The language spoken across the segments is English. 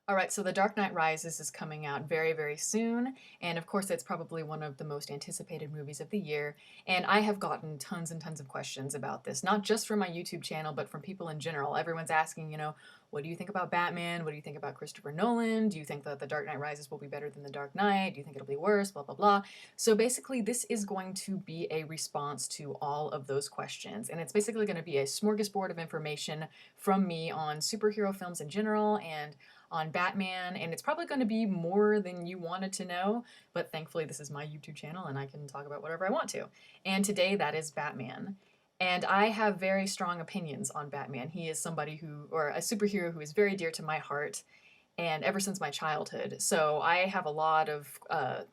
All right, so The Dark Knight Rises is coming out very, very soon. And of course, it's probably one of the most anticipated movies of the year. And I have gotten tons and tons of questions about this, not just from my YouTube channel, but from people in general. Everyone's asking, what do you think about Batman? What do you think about Christopher Nolan? Do you think that The Dark Knight Rises will be better than The Dark Knight? Do you think it'll be worse? Blah, blah, blah. So basically, this is going to be a response to all of those questions. And it's basically going to be a smorgasbord of information from me on superhero films in general and on Batman, and it's probably going to be more than you wanted to know, but thankfully this is my YouTube channel and I can talk about whatever I want to. And today that is Batman. And I have very strong opinions on Batman. He is somebody or a superhero who is very dear to my heart, and ever since my childhood. So I have a lot of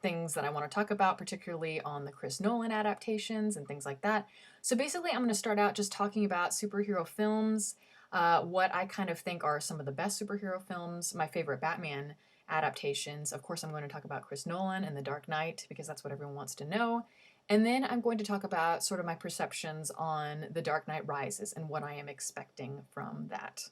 things that I want to talk about, particularly on the Chris Nolan adaptations and things like that. So basically, I'm going to start out just talking about superhero films, what I kind of think are some of the best superhero films, my favorite Batman adaptations. Of course, I'm going to talk about Chris Nolan and The Dark Knight because that's what everyone wants to know. And then I'm going to talk about sort of my perceptions on The Dark Knight Rises and what I am expecting from that.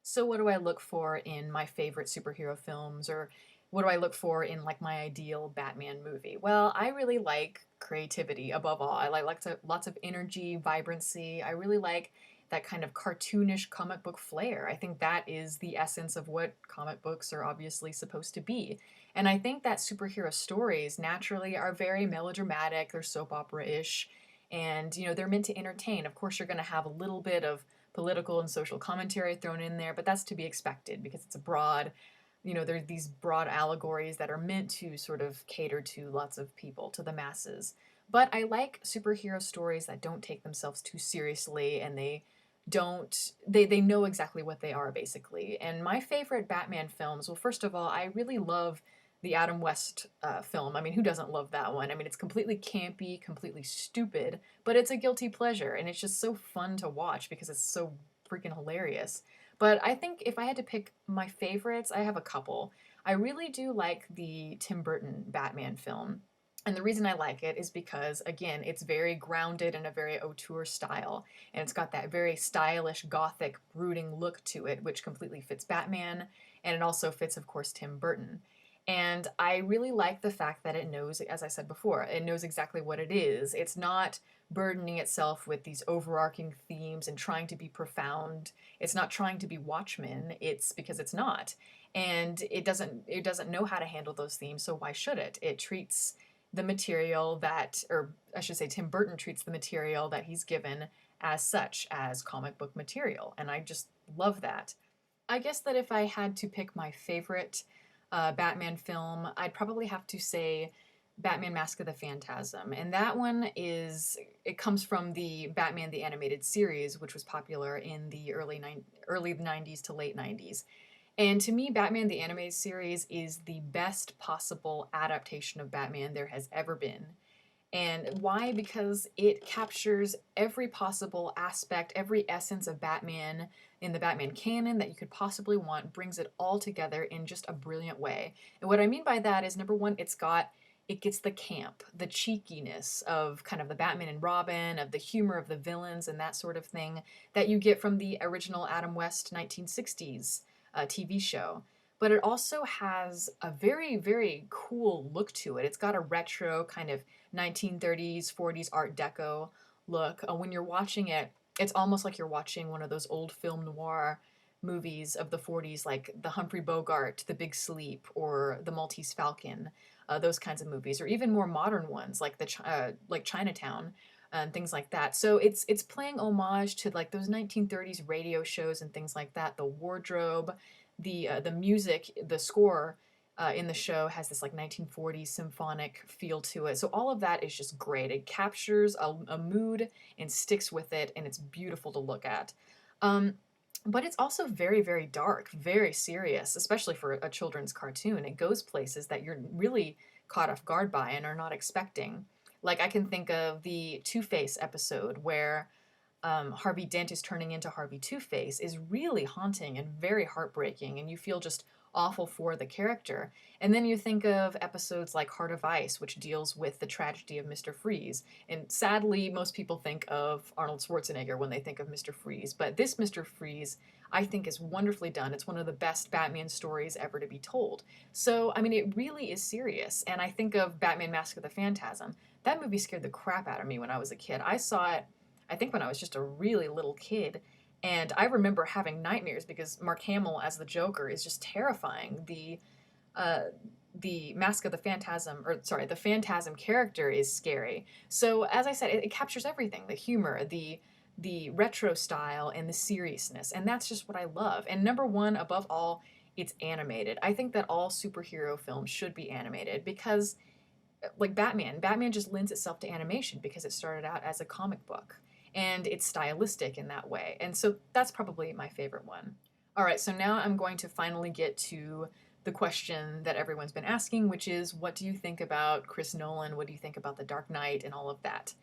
So, what do I look for in my favorite superhero films, or what do I look for in like my ideal Batman movie? Well, I really like creativity above all. I like lots of energy, vibrancy. I really like that kind of cartoonish comic book flair. I think that is the essence of what comic books are obviously supposed to be. And I think that superhero stories naturally are very melodramatic, they're soap opera-ish, and they're meant to entertain. Of course, you're going to have a little bit of political and social commentary thrown in there, but that's to be expected because it's a broad, there's these broad allegories that are meant to sort of cater to lots of people, to the masses. But I like superhero stories that don't take themselves too seriously, and they know exactly what they are, basically. And my favorite Batman films, well, first of all, I really love the Adam West film. I mean, who doesn't love that one? I mean, it's completely campy, completely stupid, but it's a guilty pleasure, and it's just so fun to watch because it's so freaking hilarious. But I think if I had to pick my favorites, I have a couple. I really do like the Tim Burton Batman film. And the reason I like it is because, again, it's very grounded in a very auteur style. And it's got that very stylish, gothic, brooding look to it, which completely fits Batman. And it also fits, of course, Tim Burton. And I really like the fact that it knows, as I said before, it knows exactly what it is. It's not burdening itself with these overarching themes and trying to be profound. It's not trying to be Watchmen. It's because it's not. And it doesn't know how to handle those themes, so why should it? It treats the material that, or I should say, Tim Burton treats the material that he's given as such, as comic book material. And I just love that. I guess that if I had to pick my favorite Batman film, I'd probably have to say Batman Mask of the Phantasm. And that one it comes from the Batman the Animated Series, which was popular in the early 90s to late 90s. And to me, Batman the Animated Series is the best possible adaptation of Batman there has ever been. And why? Because it captures every possible aspect, every essence of Batman in the Batman canon that you could possibly want, brings it all together in just a brilliant way. And what I mean by that is, number one, it gets the camp, the cheekiness of kind of the Batman and Robin, of the humor of the villains and that sort of thing that you get from the original Adam West 1960s TV show. But it also has a very, very cool look to it. It's got a retro kind of 1930s, 40s Art Deco look. When you're watching it, it's almost like you're watching one of those old film noir movies of the 40s, like the Humphrey Bogart, The Big Sleep, or The Maltese Falcon, those kinds of movies, or even more modern ones like like Chinatown and things like that. So it's playing homage to like those 1930s radio shows and things like that. The wardrobe, the music, the score in the show has this like 1940s symphonic feel to it. So all of that is just great. It captures a mood and sticks with it, and it's beautiful to look at. But it's also very, very dark, very serious, especially for a children's cartoon. It goes places that you're really caught off guard by and are not expecting. Like I can think of the Two-Face episode where Harvey Dent is turning into Harvey Two-Face is really haunting and very heartbreaking, and you feel just awful for the character. And then you think of episodes like Heart of Ice, which deals with the tragedy of Mr. Freeze. And sadly, most people think of Arnold Schwarzenegger when they think of Mr. Freeze, but this Mr. Freeze, I think, is wonderfully done. It's one of the best Batman stories ever to be told. So, I mean, it really is serious. And I think of Batman Mask of the Phantasm. That movie scared the crap out of me when I was a kid. I saw it, I think, when I was just a really little kid. And I remember having nightmares because Mark Hamill as the Joker is just terrifying. Uh, the Mask of the Phantasm, or sorry, the Phantasm character is scary. So as I said, it captures everything: the humor, the retro style, and the seriousness, and that's just what I love. And number one, above all, it's animated. I think that all superhero films should be animated because, like Batman just lends itself to animation because it started out as a comic book and it's stylistic in that way. And so that's probably my favorite one. All right, so now I'm going to finally get to the question that everyone's been asking, which is, what do you think about Chris Nolan? What do you think about The Dark Knight and all of that?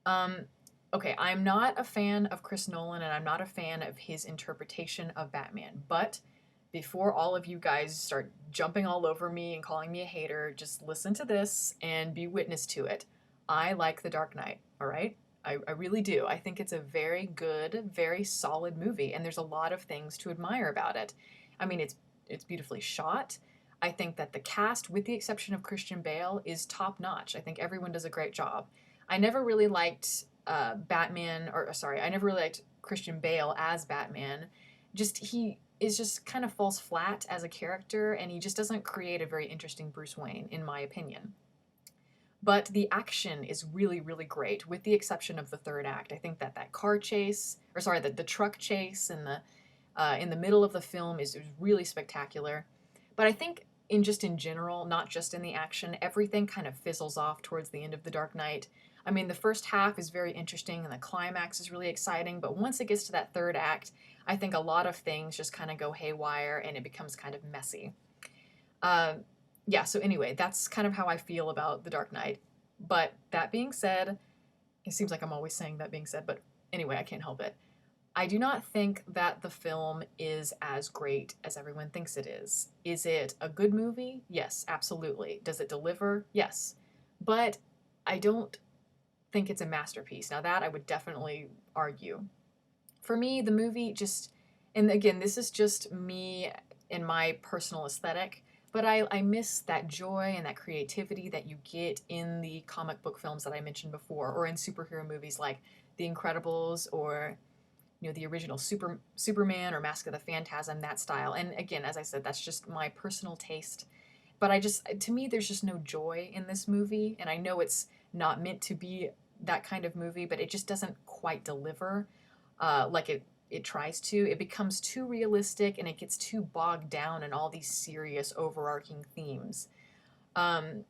Um, okay, I'm not a fan of Chris Nolan and I'm not a fan of his interpretation of Batman, but before all of you guys start jumping all over me and calling me a hater, just listen to this and be witness to it. I like The Dark Knight, all right? I really do. I think it's a very good, very solid movie, and there's a lot of things to admire about it. I mean, it's beautifully shot. I think that the cast, with the exception of Christian Bale, is top notch. I think everyone does a great job. I never really liked I never really liked Christian Bale as Batman. Just he is just kind of falls flat as a character, and he just doesn't create a very interesting Bruce Wayne, in my opinion. But the action is really, really great, with the exception of the third act. I think that car chase, or sorry, the truck chase in the middle of the film is really spectacular. But I think in general, not just in the action, everything kind of fizzles off towards the end of The Dark Knight. I mean, the first half is very interesting and the climax is really exciting, but once it gets to that third act, I think a lot of things just kind of go haywire and it becomes kind of messy. Uh, yeah, so anyway, that's kind of how I feel about The Dark Knight. But that being said, it seems like I'm always saying that being said, but anyway, I can't help it. I do not think that the film is as great as everyone thinks it is. Is it a good movie? Yes, absolutely. Does it deliver? Yes. But I don't think it's a masterpiece. Now, that I would definitely argue. For me, the movie just, and again, this is just me and my personal aesthetic, but I miss that joy and that creativity that you get in the comic book films that I mentioned before, or in superhero movies like The Incredibles, or the original Superman or Mask of the Phantasm, that style. And again, as I said, that's just my personal taste. But to me, there's just no joy in this movie, and I know it's not meant to be that kind of movie, but it just doesn't quite deliver like it tries to. It becomes too realistic and it gets too bogged down in all these serious overarching themes. Um,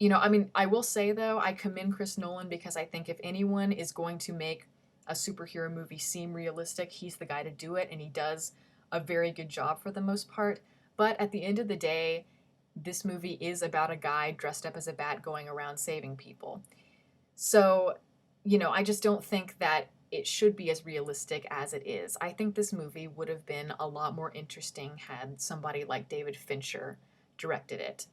I mean, I will say though, I commend Chris Nolan because I think if anyone is going to make a superhero movie seem realistic, he's the guy to do it, and he does a very good job for the most part. But at the end of the day, this movie is about a guy dressed up as a bat going around saving people. So, I just don't think that it should be as realistic as it is. I think this movie would have been a lot more interesting had somebody like David Fincher directed it.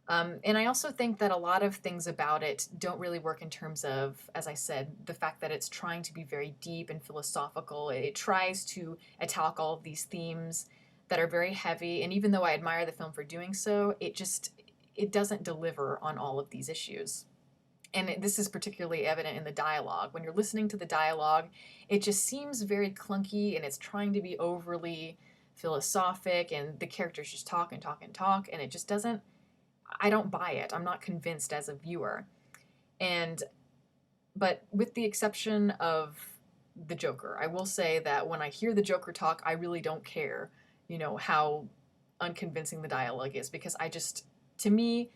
And I also think that a lot of things about it don't really work in terms of, as I said, the fact that it's trying to be very deep and philosophical. It tries to attack all of these themes that are very heavy. And even though I admire the film for doing so, it doesn't deliver on all of these issues. And this is particularly evident in the dialogue. When you're listening to the dialogue, it just seems very clunky and it's trying to be overly philosophic, and the characters just talk and talk and talk, and it just doesn't, I don't buy it. I'm not convinced as a viewer. But with the exception of the Joker, I will say that when I hear the Joker talk, I really don't care, how unconvincing the dialogue is, because to me,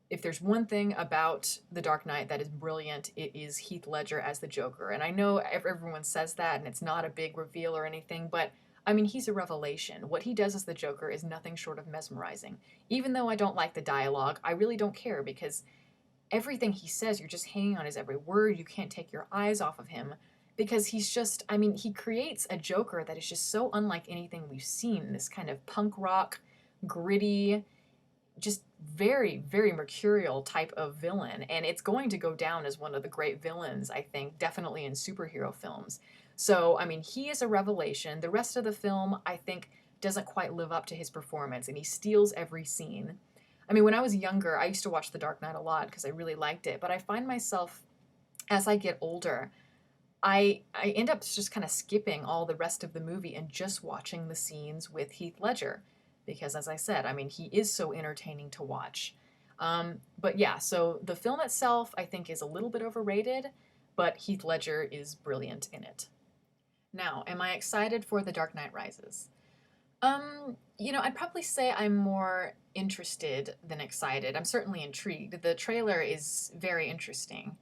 if there's one thing about The Dark Knight that is brilliant, it is Heath Ledger as the Joker. And I know everyone says that, and it's not a big reveal or anything, but I mean, he's a revelation. What he does as the Joker is nothing short of mesmerizing. Even though I don't like the dialogue, I really don't care, because everything he says, you're just hanging on his every word. You can't take your eyes off of him because he's just, I mean, he creates a Joker that is just so unlike anything we've seen. This kind of punk rock, gritty, just very, very mercurial type of villain. And it's going to go down as one of the great villains, I think, definitely in superhero films. So, I mean, he is a revelation. The rest of the film, I think, doesn't quite live up to his performance, and he steals every scene. I mean, when I was younger, I used to watch The Dark Knight a lot because I really liked it, but I find myself, as I get older, I end up just kind of skipping all the rest of the movie and just watching the scenes with Heath Ledger because, as I said, I mean, he is so entertaining to watch. But yeah, so the film itself I think is a little bit overrated, but Heath Ledger is brilliant in it. Now, am I excited for The Dark Knight Rises? I'd probably say I'm more interested than excited. I'm certainly intrigued. The trailer is very interesting,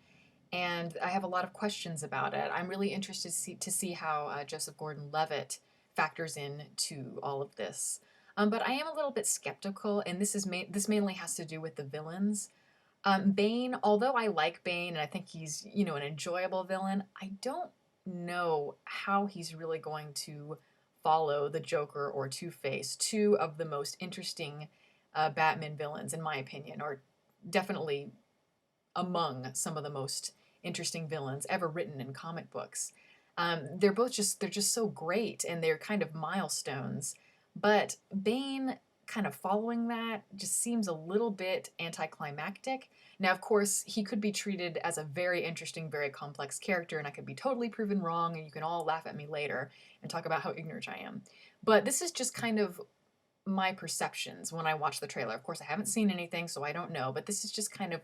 and I have a lot of questions about it. I'm really interested to see how Joseph Gordon-Levitt factors in to all of this. But I am a little bit skeptical, and this mainly has to do with the villains. Bane, although I like Bane and I think he's an enjoyable villain, I don't know how he's really going to follow the Joker or Two-Face, two of the most interesting Batman villains in my opinion, or definitely among some of the most interesting villains ever written in comic books. They're just so great, and they're kind of milestones. But Bane kind of following that just seems a little bit anticlimactic. Now, of course, he could be treated as a very interesting, very complex character, and I could be totally proven wrong, and you can all laugh at me later and talk about how ignorant I am. But this is just kind of my perceptions when I watch the trailer. Of course, I haven't seen anything, so I don't know, but this is just kind of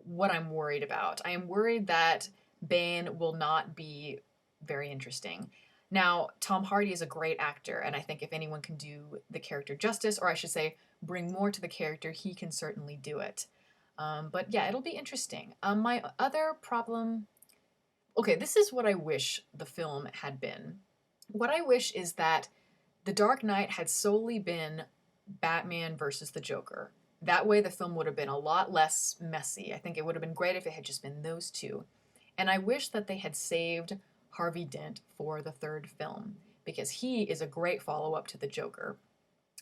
what I'm worried about. I am worried that Bane will not be very interesting. Now, Tom Hardy is a great actor, and I think if anyone can do the character justice, or I should say, bring more to the character, he can certainly do it. But yeah, it'll be interesting. My other problem, okay, this is what I wish the film had been. What I wish is that The Dark Knight had solely been Batman versus the Joker. That way, the film would have been a lot less messy. I think it would have been great if it had just been those two. And I wish that they had saved Harvey Dent for the third film because he is a great follow up to the Joker.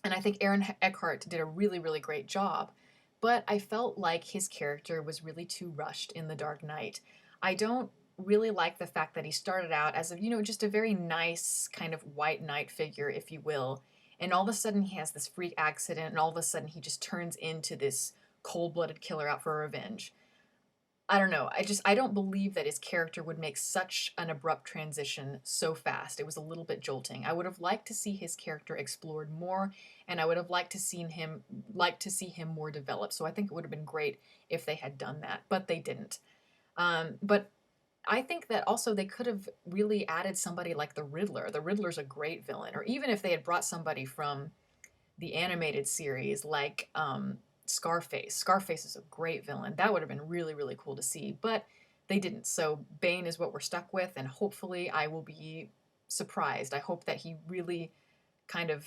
And I think Aaron Eckhart did a really, really great job. But I felt like his character was really too rushed in The Dark Knight. I don't really like the fact that he started out as just a very nice kind of white knight figure, if you will, and all of a sudden he has this freak accident, and all of a sudden he just turns into this cold-blooded killer out for revenge. I don't know. I don't believe that his character would make such an abrupt transition so fast. It was a little bit jolting. I would have liked to see his character explored more, and I would have liked to see him more developed. So I think it would have been great if they had done that, but they didn't. But I think that also they could have really added somebody like the Riddler. The Riddler's a great villain, or even if they had brought somebody from the animated series like Scarface. Scarface is a great villain. That would have been really, really cool to see, but they didn't. So Bane is what we're stuck with, and hopefully I will be surprised. I hope that he really kind of,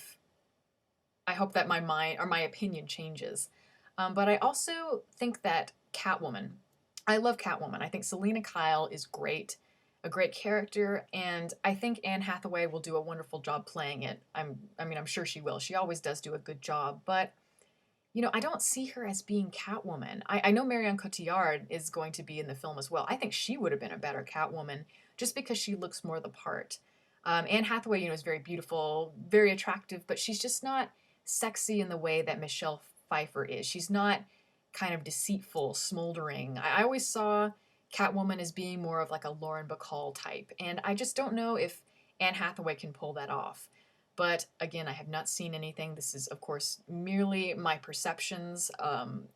I hope that my mind or my opinion changes. But I also think that Catwoman, I love Catwoman. I think Selena Kyle is great, a great character, and I think Anne Hathaway will do a wonderful job playing it. I'm sure she will. She always does do a good job, but I don't see her as being Catwoman. I know Marion Cotillard is going to be in the film as well. I think she would have been a better Catwoman just because she looks more the part. Anne Hathaway, is very beautiful, very attractive, but she's just not sexy in the way that Michelle Pfeiffer is. She's not kind of deceitful, smoldering. I always saw Catwoman as being more of like a Lauren Bacall type, and I just don't know if Anne Hathaway can pull that off. But again, I have not seen anything. This is, of course, merely my perceptions,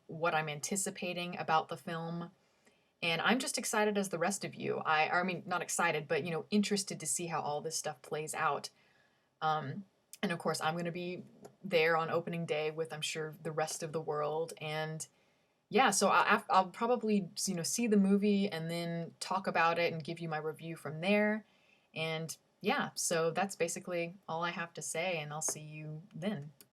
what I'm anticipating about the film. And I'm just excited as the rest of you. I mean, not excited, but, interested to see how all this stuff plays out. And of course, I'm going to be there on opening day with, I'm sure, the rest of the world. And yeah, so I'll probably, see the movie and then talk about it and give you my review from there. And yeah, so that's basically all I have to say, and I'll see you then.